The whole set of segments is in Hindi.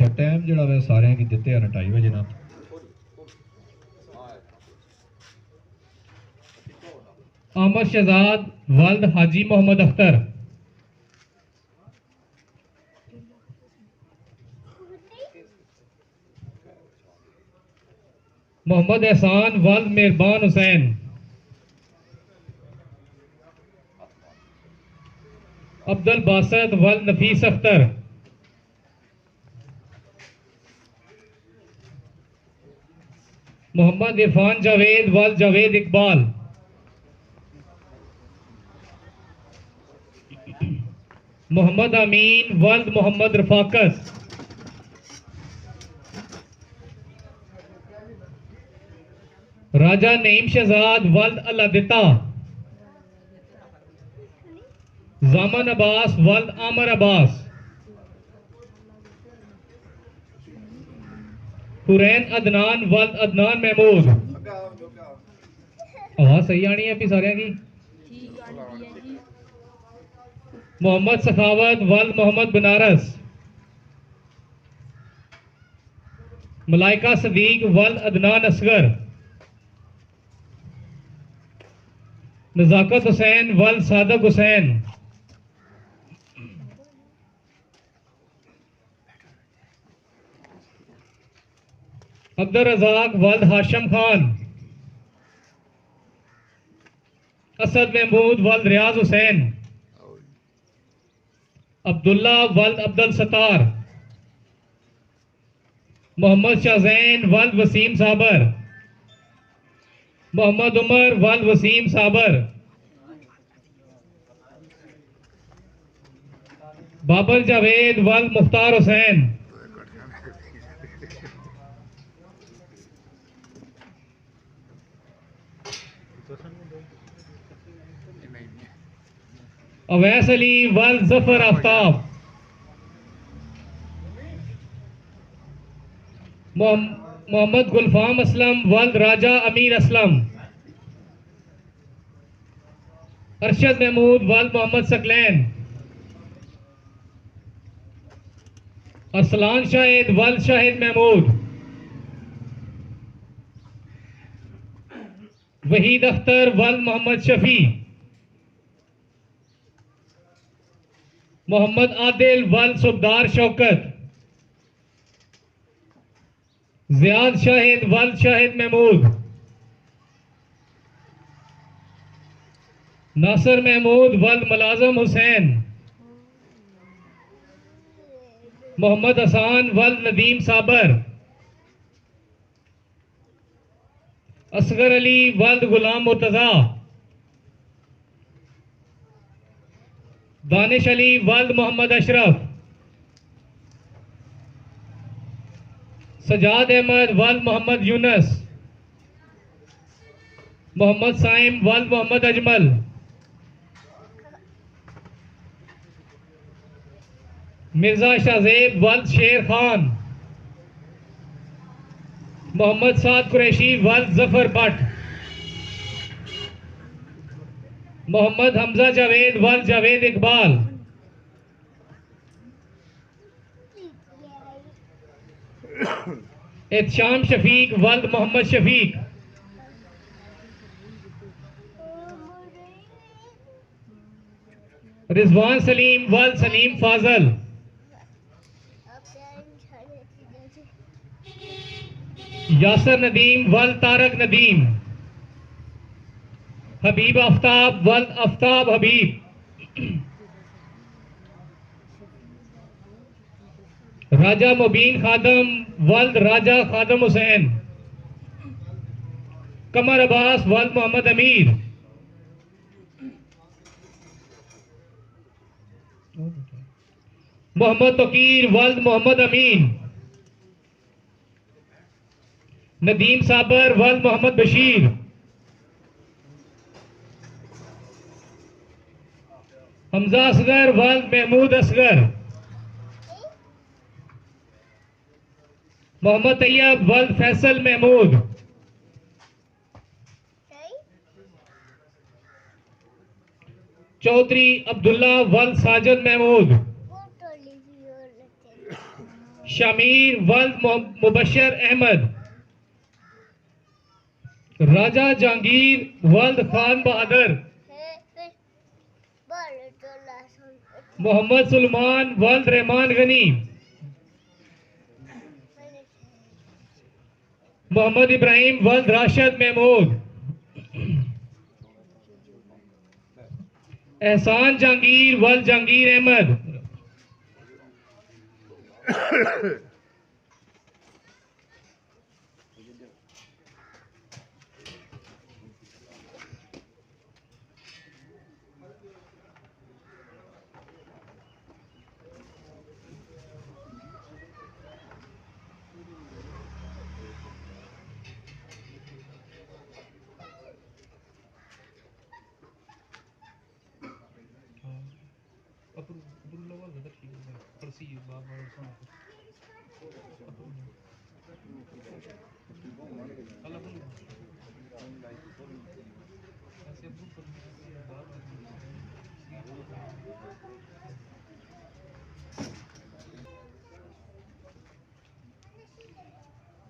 अच्छा टाइम जड़ा वे सारे की दिते हैं 2:30 बजे ना अहमद शहजाद वल्द हाजी मोहम्मद अख्तर, मोहम्मद एहसान वल्द मेहरबान हुसैन, अब्दुल बासत वल्द नफीस अख्तर, मोहम्मद इरफान जावेद वल्द जावेद इकबाल, मोहम्मद अमीन वल्द मोहम्मद रफाकत, राजा नईम शहजाद वल्द अलादिता, जामन अब्बास वल्द आमर अब्बास, हुरैन अदनान वल्द अदनान महमूद। आवाज सही आनी है अभी सारे की। मोहम्मद सखावत वल्द मोहम्मद बनारस, मलाइका सदीक वल्द अदनान असगर, नजाकत हुसैन वल्द सादक हुसैन, अब्दुल रजाक वल्द हाशम खान, असद महमूद वल्द रियाज हुसैन, अब्दुल्ला वल्द अब्दुल सत्तार, मोहम्मद शाहजैन वल्द वसीम साबर, मोहम्मद उमर वल्द वसीम साबर, बाबर जावेद वल्द मुख्तार हुसैन, अवैस अली वल्द जफर आफ्ताब, मोहम्मद गुलफाम असलम वल्द राजा अमीर असलम, अरशद महमूद वल्द मोहम्मद सकलैन, अरसलान शाहिद वल्द शाहिद महमूद, वहीद अख्तर वल्द मोहम्मद शफी, मोहम्मद आदिल वल्द सुबदार शौकत, जियाद शाहिद वल्द शाहिद महमूद, नासिर महमूद वल्द मुलाजम हुसैन, मोहम्मद हसान वल्द नदीम साबर, असगर अली वल्द गुलाम मुर्तजा, दानिश अली वल्द मोहम्मद अशरफ, सजाद अहमद वल्द मोहम्मद यूनस, मोहम्मद साइम वल्द मोहम्मद अजमल, मिर्जा शाहजेब वल्द शेर खान, मोहम्मद साद कुरैशी वल्द जफर भट्ट, मोहम्मद हमजा जावेद वल्द जावेद इकबाल, एहतशाम शफीक वल्द मोहम्मद शफीक, रिजवान सलीम वल्द सलीम फाजल, यासर नदीम वल्द तारक नदीम, हबीब आफ्ताब वल्द आफ्ताब हबीब, राजा मुबीन खादम वल्द राजा खादम हुसैन, कमर अब्बास वल्द मोहम्मद अमीर, मोहम्मद तकीर वल्द मोहम्मद अमीन, नदीम साबर वल्द मोहम्मद बशीर, हमजा असगर वल्द महमूद असगर, मोहम्मद तैयब वल्द फैसल महमूद, चौधरी अब्दुल्ला वल्द साजिद महमूद, शामीर वल्द मुबशर अहमद, राजा जहांगीर वल्द खान बहादुर, मोहम्मद सुलेमान वल्द रहमान गनी, मोहम्मद इब्राहिम वल्द राशिद महमूद, एहसान जहांगीर वल्द जहांगीर अहमद,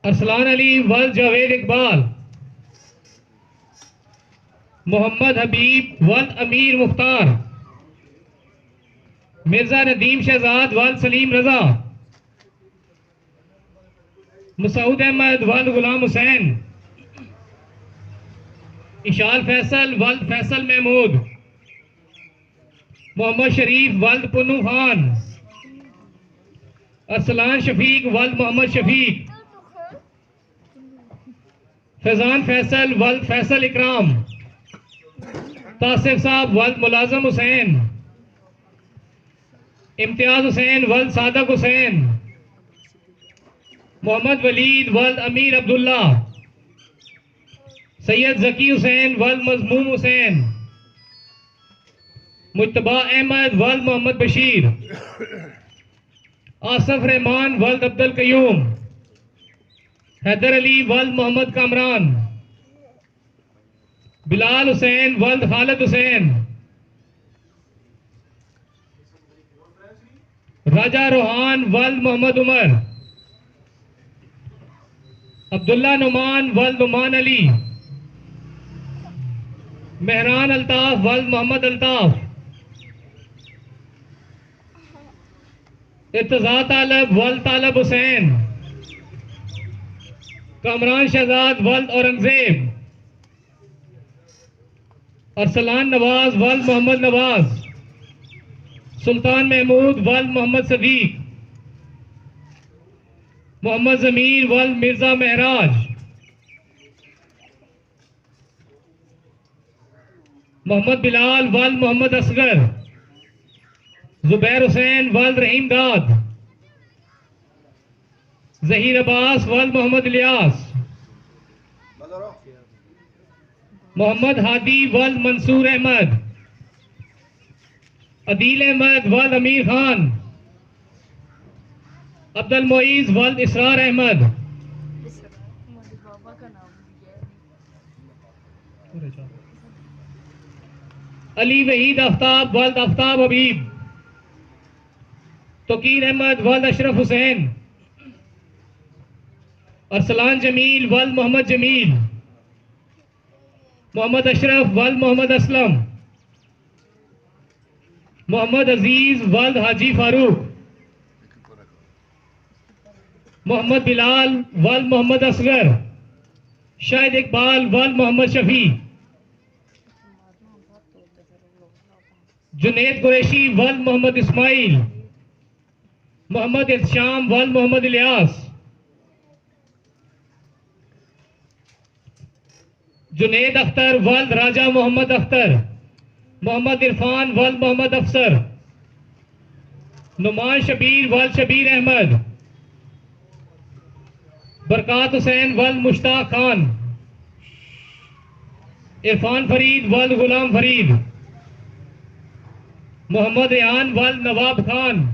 अरसलान अली वल्द जावेद इकबाल, मोहम्मद हबीब वल्द अमीर मुख्तार, मिर्जा नदीम शहजाद वल्द सलीम रजा, मसूद अहमद वल्द गुलाम हुसैन, इशाल फैसल वल्द फैसल महमूद, मोहम्मद शरीफ वल्द पुन्नू खान, अरसलान शफीक वल्द मोहम्मद शफीक, फैजान फैसल वल्द फैसल इकराम, तासिफ साहब वल्द मुलाजम हुसैन, इम्तियाज हुसैन वल्द सादक हुसैन, मोहम्मद वलीद वल्द अमीर अब्दुल्ला, सैयद जकी हुसैन वल्द मजमूम हुसैन, मुज्तबा अहमद वल्द मोहम्मद बशीर, आसफ रहमान वल्द अब्दुल कयूम, हैदर अली वल्द मोहम्मद कामरान, बिलाल हुसैन वल्द खालिद हुसैन, राजा रोहान वल्द मोहम्मद उमर, अब्दुल्ला नुमान वल्द नुमान अली, मेहरान अल्ताफ वल्द मोहम्मद अल्ताफ, इर्तजा तालब वल्द तालब हुसैन, कामरान शहजाद वल्द औरंगजेब, अरसलान नवाज वल्द मोहम्मद नवाज, सुल्तान महमूद वल्द मोहम्मद सदीक, मोहम्मद जमीर वल्द मिर्जा महराज, मोहम्मद बिलाल वल्द मोहम्मद असगर, जुबैर हुसैन वल्द रहीम दाद, जहीर अब्बास वल्द मोहम्मद इलियास, मोहम्मद हादी वल्द मंसूर अहमद, अदील अहमद वल्द अमीर खान, अब्दुल मोईज वल्द इसरार अहमद, अली वहीद आफ्ताब वल्द आफ्ताब हबीब, तोकीर अहमद वल्द अशरफ हुसैन, अरसलान जमील वल्द मोहम्मद जमील, मोहम्मद अशरफ वल्द मोहम्मद असलम, मोहम्मद अजीज वल्द हाजी फारूक, मोहम्मद बिलाल वल्द मोहम्मद असगर, शाहिद इकबाल वल्द मोहम्मद शफी, जुनेद कुरैशी वल्द मोहम्मद इस्माइल, मोहम्मद इरशाम वल्द मोहम्मद इलियास, जुनेद अख्तर वल्द राजा मोहम्मद अख्तर, मोहम्मद इरफान वल्द मोहम्मद अफसर, नुमान शबीर वल्द शबीर अहमद, बरकात हुसैन वल्द मुश्ताक खान, इरफान फरीद वल्द गुलाम फरीद, मोहम्मद रेहान वल्द नवाब खान,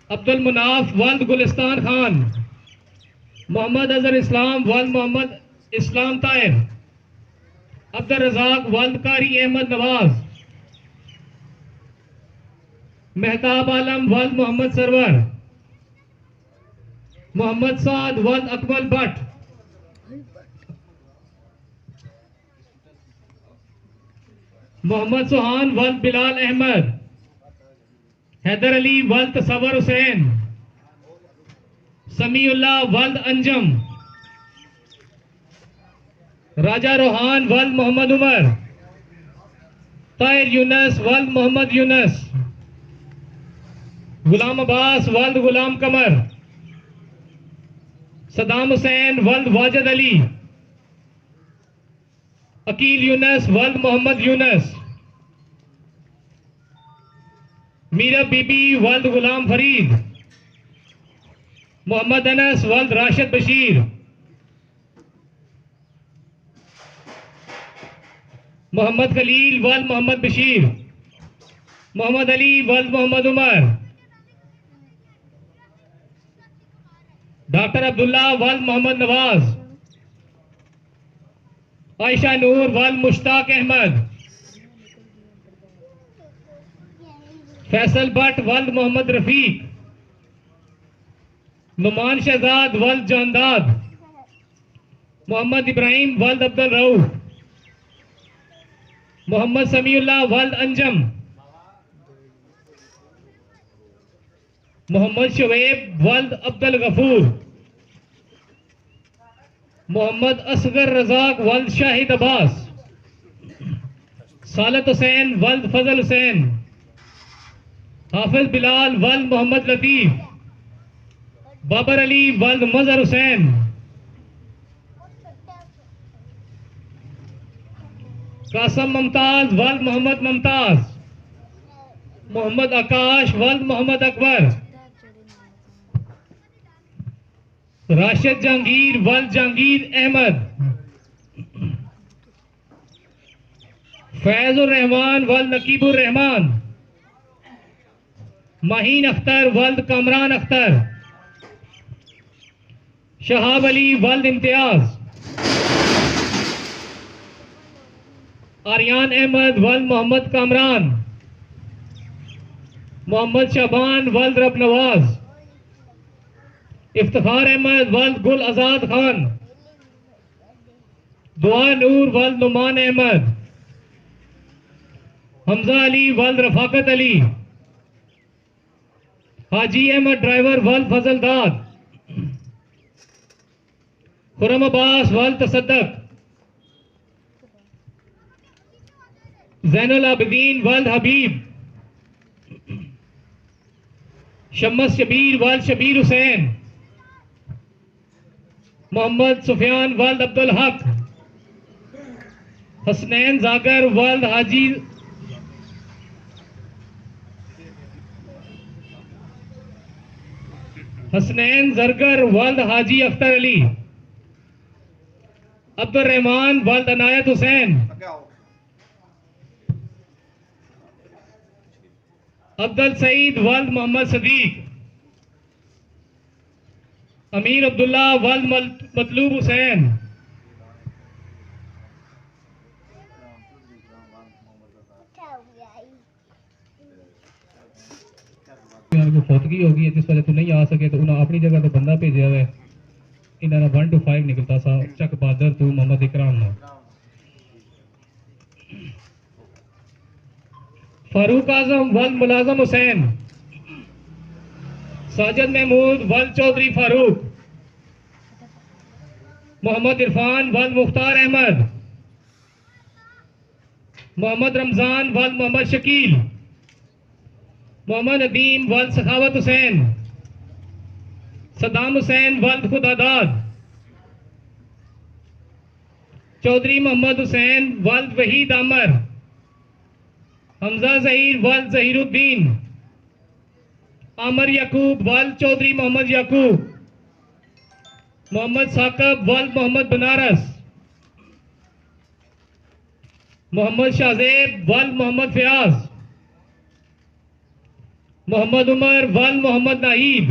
अब्दुल मुनाफ वल्द गुलिस्तान खान, मोहम्मद अजहर इस्लाम वल्द मोहम्मद इस्लाम ताहिर, अब्दुल रज़ाक वल्द कारी अहमद नवाज, मेहताब आलम वल्द मोहम्मद सरवर, मोहम्मद साद वल्द अकमल भट्ट, मोहम्मद सुहान वल्द बिलाल अहमद, हैदर अली वल्द तसवर हुसैन, समीउल्लाह वल्द अंजम, राजा रोहान वल्द मोहम्मद उमर, ताहिर यूनस वल्द मोहम्मद यूनस, गुलाम अब्बास वल्द गुलाम कमर, सदाम हुसैन वल्द वाजिद अली, अकील यूनस वल्द मोहम्मद यूनस, मीरा बीबी वल्द गुलाम फरीद, मोहम्मद अनस वल्द राशिद बशीर, मोहम्मद खलील वल्द मोहम्मद बशीर, मोहम्मद अली वल्द मोहम्मद उमर, डॉक्टर अब्दुल्ला वल्द मोहम्मद नवाज, आयशा नूर वल्द मुश्ताक अहमद, फैसल भट्ट वल्द मोहम्मद रफीक, नुमान शहजाद वल्द जानदाद, मोहम्मद इब्राहिम वल्द अब्दुल रऊफ, मोहम्मद समीउल्लाह वल्द अंजम, मोहम्मद शुएब वल्द अब्दुल गफूर, मोहम्मद असगर रजाक वल्द शाहिद अब्बास, सालत हुसैन वल्द फजल हुसैन, हाफिज बिलाल वल्द मोहम्मद लतीफ, बाबर अली वल्द मजहर हुसैन, कासम मुमताज वल्द मोहम्मद मुमताज, मोहम्मद आकाश वल्द मोहम्मद अकबर, राशिद जहांगीर वल्द जहांगीर अहमद, फैजुर रहमान वल्द नकीबुर रहमान, माहीन अख्तर वल्द कमरान अख्तर, शहाब अली वल्द इम्तियाज, आर्यान अहमद वल्द मोहम्मद कामरान, मोहम्मद शाबान वल्द रब नवाज, इफ्तिखार अहमद वल्द गुल आजाद खान, दुआ नूर वल्द नुमान अहमद, हमजा अली वल्द रफाकत अली, हाजी अहमद ड्राइवर वल्द फजल दाद, खुरम अब्बास वल्द तसद्दक, ज़ैनुल आबिदीन वल्द हबीब, शम्मस शबीर वल्द शबीर हुसैन, मोहम्मद सुफियान वल्द अब्दुल हक, हसनैन जागर वल्द हाजी हसनैन जरगर वल्द हाजी अख्तर अली, अब्दुल रहमान वल्द अनायत हुसैन, अब्दुल सईद वल्द मोहम्मद सदीक, अमीर अब्दुल्ला वल्द मतलूब हुसैन, को फौतगी होगी है जिस वजह तू नहीं आ सके तो उन्हें अपनी जगह तो बंदा भेजा हुआ है इन्होंने 1 to 5 निकलता सा चक बहादुर तू मोहम्मद इकराम ना फारूक आजम वल्द मुलाजम हुसैन, साजिद महमूद वल्द चौधरी फारूक, मोहम्मद इरफान वल्द मुख्तार अहमद, मोहम्मद रमजान वल्द मोहम्मद शकील, मोहम्मद नदीम वल्द सखावत हुसैन, सदाम हुसैन वल्द खुदादाद, चौधरी मोहम्मद हुसैन वल्द वहीद आमर, हमजा जहीर वल्द जहीरुद्दीन, आमर याकूब वल्द चौधरी मोहम्मद याकूब, मोहम्मद साकब वल्द मोहम्मद बनारस, मोहम्मद शाहजेब वल्द मोहम्मद फयाज, मोहम्मद उमर वल्द मोहम्मद नाहिद,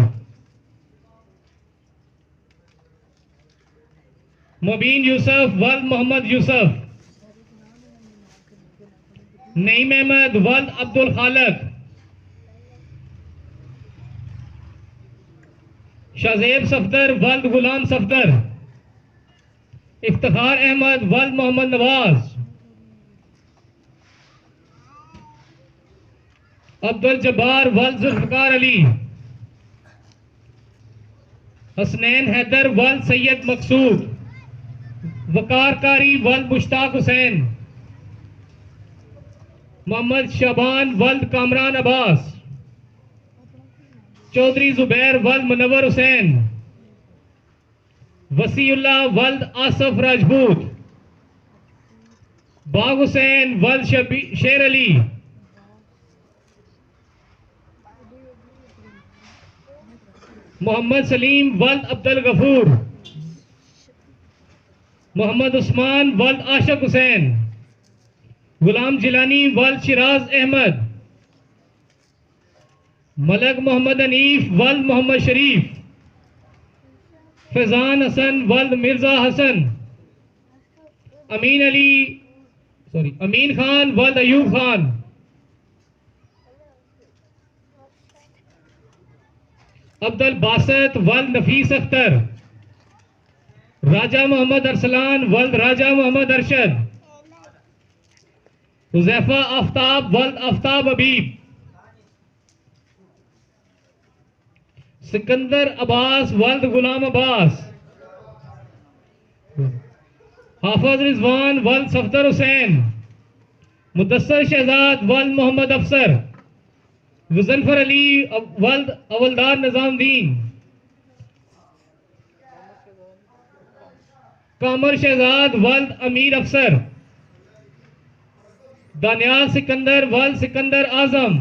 मुबीन यूसुफ वल्द मोहम्मद यूसुफ, नईम अहमद वल्द अब्दुल खालक, शाहजेब सफदर वल्द गुलाम सफदर, इफ्तिखार अहमद वल्द मोहम्मद नवाज, अब्दुल जब्बार वल्द जुल्फकार अली, हसनैन हैदर वल्द सैयद मकसूद, वकार कारी वल्द मुश्ताक हुसैन, मोहम्मद शाबान वल्द कामरान अब्बास, चौधरी जुबैर वल्द मुनव्वर हुसैन, वसीउल्लाह वल्द आसफ राजपूत, बाग हुसैन वल्द शेर अली, मोहम्मद सलीम वल्द अब्दुल गफूर, मोहम्मद उस्मान वल्द आशक हुसैन, गुलाम जिलानी वल्द शिराज अहमद, मलक मोहम्मद अनीफ वल्द मोहम्मद शरीफ, फैजान हसन वल्द मिर्जा हसन, अमीन खान वल्द अयूब खान, अब्दुल बासत वल्द नफीस अख्तर, राजा मोहम्मद अरसलान वल्द राजा मोहम्मद अरशद, हुज़ैफा आफ्ताब वल्द आफ्ताब हबीब, सिकंदर अब्बास वल्द गुलाम अब्बास, हाफिज रिजवान वल्द सफदर हुसैन, मुदस्सर शहजाद वल्द मोहम्मद अफसर, मुजफ्फर अली वल्द अवलदार निजामुद्दीन, कामर शहजाद वल्द अमीर अफसर, दानियाल सिकंदर वल्द सिकंदर आजम,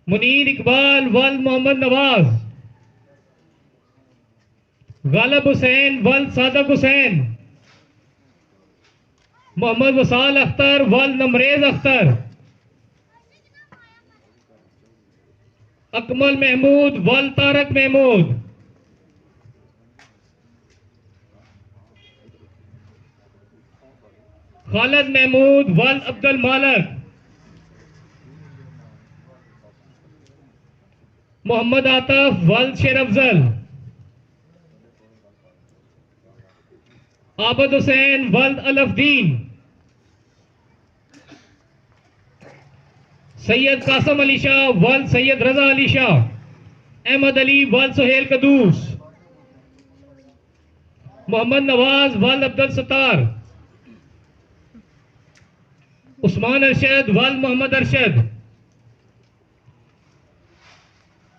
मुनीर इकबाल वल्द मोहम्मद नवाज, गालब हुसैन वल्द सादक हुसैन, मोहम्मद वसाल अख्तर वल्द नमरेज अख्तर, अकमल महमूद वल्द तारक महमूद, खालिद महमूद वल्द अब्दुल मालिक, मोहम्मद आतफ वल्द शेर अफजल, आबद हुसैन वल्द अलफदीन, सैयद कासम अली शाह वल्द सैयद रजा अली शाह, अहमद अली वल्द सुहेल कदूस, मोहम्मद नवाज वल्द अब्दुल सत्तार, उस्मान अरशद वल्द मोहम्मद अरशद,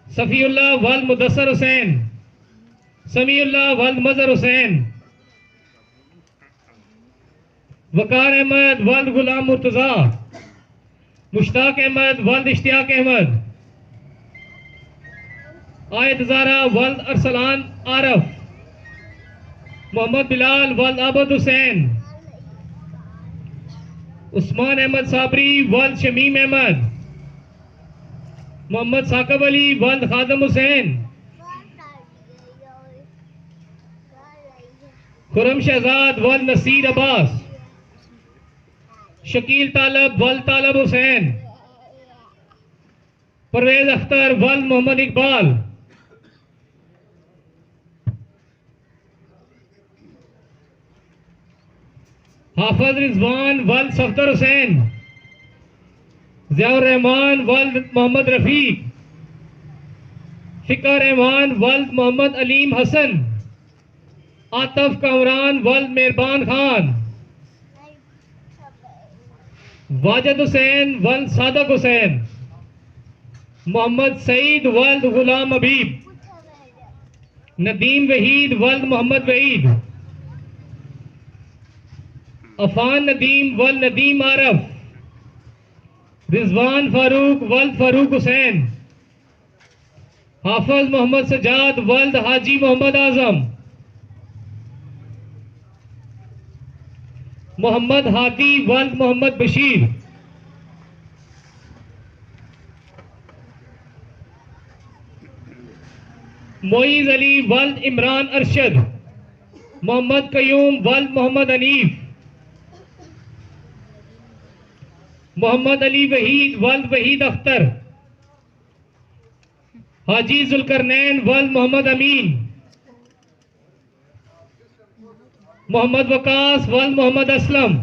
सफीउल्लाह वल्द मुदस्सर हुसैन, समीउल्लाह वल्द मजहर हुसैन, वकार अहमद वल्द गुलाम मुर्तजा, मुश्ताक अहमद वल्द इश्तियाक अहमद, आयत ज़ारा वल्द अरसलान आरफ, मोहम्मद बिलाल वल्द आबद हुसैन, उस्मान अहमद साबरी वल्द शमीम अहमद, मोहम्मद साकब अली वल्द खादम हुसैन, खुरम शहजाद वल्द नसीर अब्बास, शकील तालब वल्द तालब हुसैन, परवेज अख्तर वल्द मोहम्मद इकबाल, हाफिज रिजवान वल्द सफदर हुसैन, ज़ियाउर रहमान वल्द मोहम्मद रफीक, फिकर रहमान वल्द मोहम्मद अलीम हसन, आतफ कामरान वल्द मेहरबान खान, वाजिद हुसैन वल्द सादक हुसैन, मोहम्मद सईद वल्द गुलाम हबीब, नदीम वहीद वल्द मोहम्मद वहीद, अफान नदीम वल्द नदीम आरफ, रिजवान फारूक वल्द फारूक हुसैन, हाफिज मोहम्मद सजाद वल्द हाजी मोहम्मद आजम, मोहम्मद हादी वल्द मोहम्मद बशीर, मोईज अली वल्द इमरान अरशद, मोहम्मद कयूम वल्द मोहम्मद अनीफ, मोहम्मद अली वहीद वल्द वहीद अख्तर, हाजी जुल्करनैन वल्द मोहम्मद अमीन, मोहम्मद वकास वल्द मोहम्मद असलम,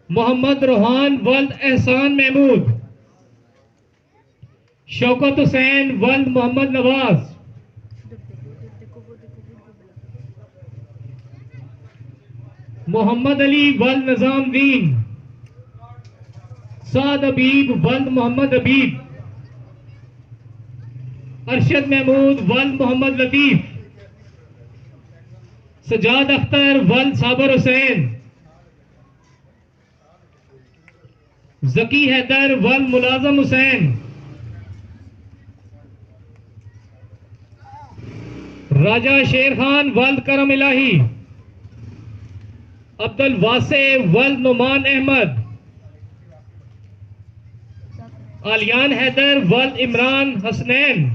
मोहम्मद रोहान वल्द एहसान महमूद, शौकत हुसैन वल्द मोहम्मद नवाज, मोहम्मद अली वल्द निजामुद्दीन, साद हबीब वल्द मोहम्मद हबीब, अरशद महमूद वल्द मोहम्मद लतीफ, सजाद अख्तर वल्द साबर हुसैन, जकी हैदर वल्द मुलाजम हुसैन, राजा शेर खान वल्द करम इलाही, अब्दुल वासे वल्द नुमान अहमद, आलियान हैदर वल्द इमरान हसनैन,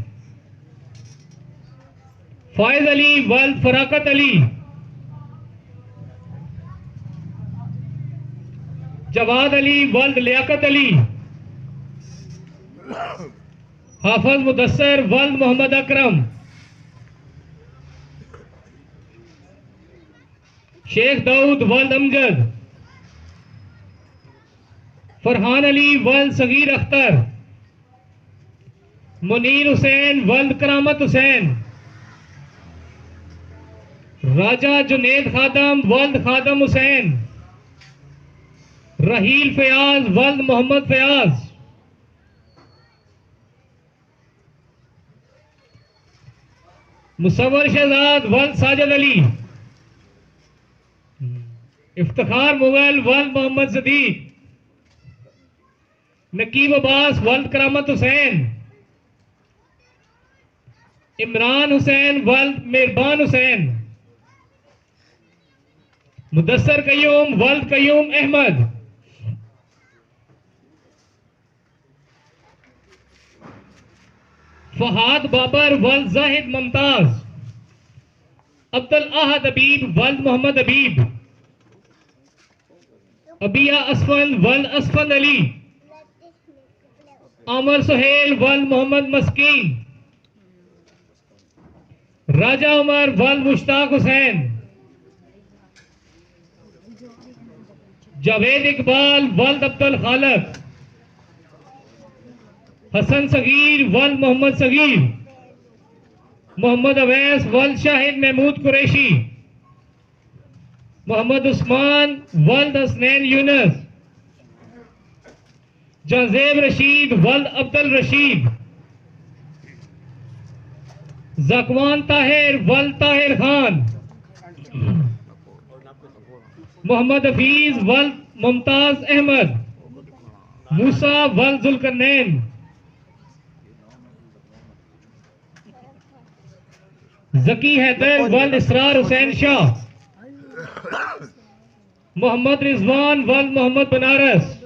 फायज अली वल्द फराकत अली, जवाद अली वल्द लियाकत अली, हाफिज मुदस्सर वल्द मोहम्मद अकरम, शेख दाऊद वल्द अमजद, फरहान अली वल्द सगीर अख्तर, मुनीर हुसैन वल्द करामत हुसैन, राजा जुनेद खादम वल्द खादम हुसैन, रहील फयाज वल्द मोहम्मद फयाज, मुसव्वर शहजाद वल्द साजिद अली, इफ्तिखार मुगल वल्द मोहम्मद सदीक, नकीब अब्बास वल्द करामत हुसैन, इमरान हुसैन वल्द मेहरबान हुसैन, मुदस्सर कयूम वल्द कयूम अहमद, फहाद बाबर वल्द जाहिद मुमताज, अब्दुल अहद हबीब वल्द मोहम्मद हबीब, अबिया असफन वल्द असफन अली, आमर सुहेल वल्द मोहम्मद मस्कीन, राजा उमर वल्द मुश्ताक हुसैन, जावेद इकबाल वल्द अब्दुल खालक, हसन सगीर वल्द मोहम्मद सगीर, मोहम्मद अवैस वल्द शाहिद महमूद कुरैशी, मोहम्मद उस्मान वल्द हसनैन यूनस, जंजेब रशीद वल्द अब्दुल रशीद, जकवान ताहिर वल्द ताहिर खान, मोहम्मद हफीज वल्द मुमताज अहमद, मूसा वल्द जुल्करनैन, जकी हैदर वल्द इसरार हुसैन शाह, मोहम्मद रिजवान वल्द मोहम्मद बनारस,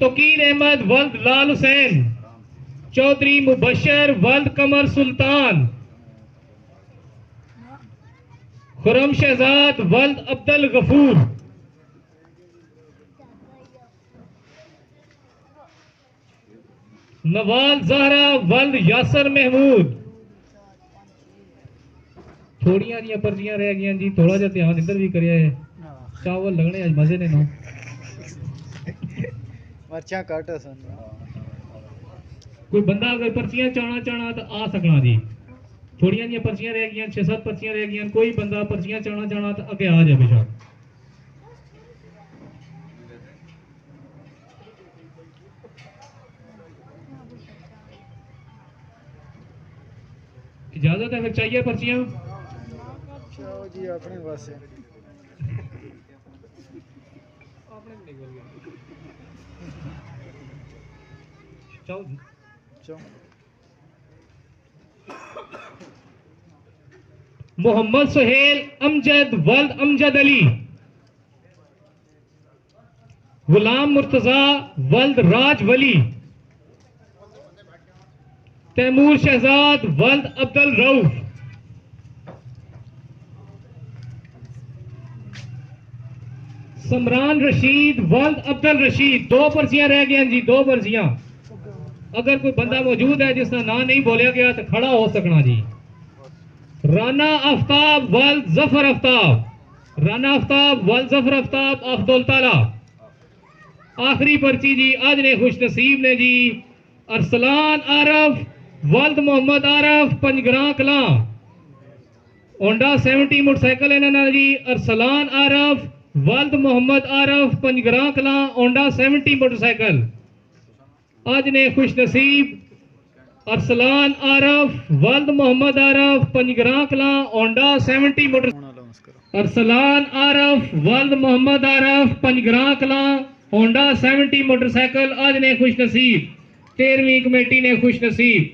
तोकीर अहमद वल्द लाल हुसैन, चौधरी मुबशर वल्द कमर सुल्तान, खुरम शहजाद वल्द अब्दुल गफूर, नवाज जहरा वल्द यासर महमूद। थोड़ियां जियां पर्चियां रह गई जी, थोड़ा जिहा ध्यान इधर भी करिए, चावल लगने अज मजे ने नो पर्चियां कट सन। कोई बंदा अगर पर्चियां चाहना तो आ सकना जी। थोड़ियां जियां पर्चियां रह गई, 6-7 पर्चियां रह गई, कोई बंदा पर्चियां चाहना तो अगे आ जाए बेशक। इजाजत है, फिर चाहिए पर्चियां चलो जी अपने पास चलो। मोहम्मद सुहेल अमजद वल्द अमजद अली, गुलाम मुर्तजा वल्द राज वली, तैमूर शहजाद वल्द अब्दुल रऊफ, समरान रशीद वल्द अब्दुल रशीद। 2 पर्चियां रह गई जी, 2 पर्चियां। अगर कोई बंदा मौजूद है जिसका नाम नहीं बोलिया गया तो खड़ा हो सकना जी। राना आफ्ताब वल्द जफर आफ्ताब। राना आफ्ताब वल्द जफर आफ्ताब अब्दुल ताला। आखिरी पर्ची जी आज ने खुश नसीब ने जी अरसलान आरफ वल्द मोहम्मद आरफ पंजगरां कलां। होंडा 70 मोटरसाइकिल है ना जी। अरसलान आरफ वल्द मोहम्मद आरफ पंजगरां कलां होंडा 70 मोटरसाइकिल। आज ने खुश नसीब अरसलान आरफ वल्द मोहम्मद आरफ पंजगरां कलां होंडा 70 मोटर। ਹੁਣ ਅਨਾਉਂਸ ਕਰੋ। अरसलान आरफ वल्द मोहम्मद आरफ पंजगरां कलां होंडा 70 मोटरसाइकिल। आज ने खुश नसीब 13वीं कमेटी ने खुश नसीब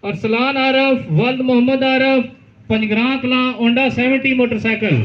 अरसलान आरफ वल्द मोहम्मद आरफ पंजगरां कलां होंडा 70 मोटरसाइकिल।